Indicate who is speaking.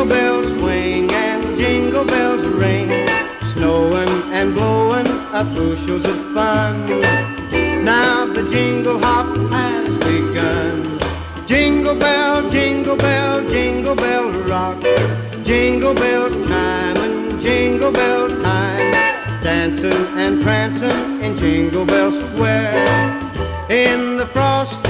Speaker 1: Jingle bells swing and jingle bells ring, snowing and blowing up bushels of fun. Now the jingle hop has begun. Jingle bell, jingle bell, jingle bell rock, jingle bells chiming, jingle bell time, dancing and prancing in Jingle Bell Square. In the frosty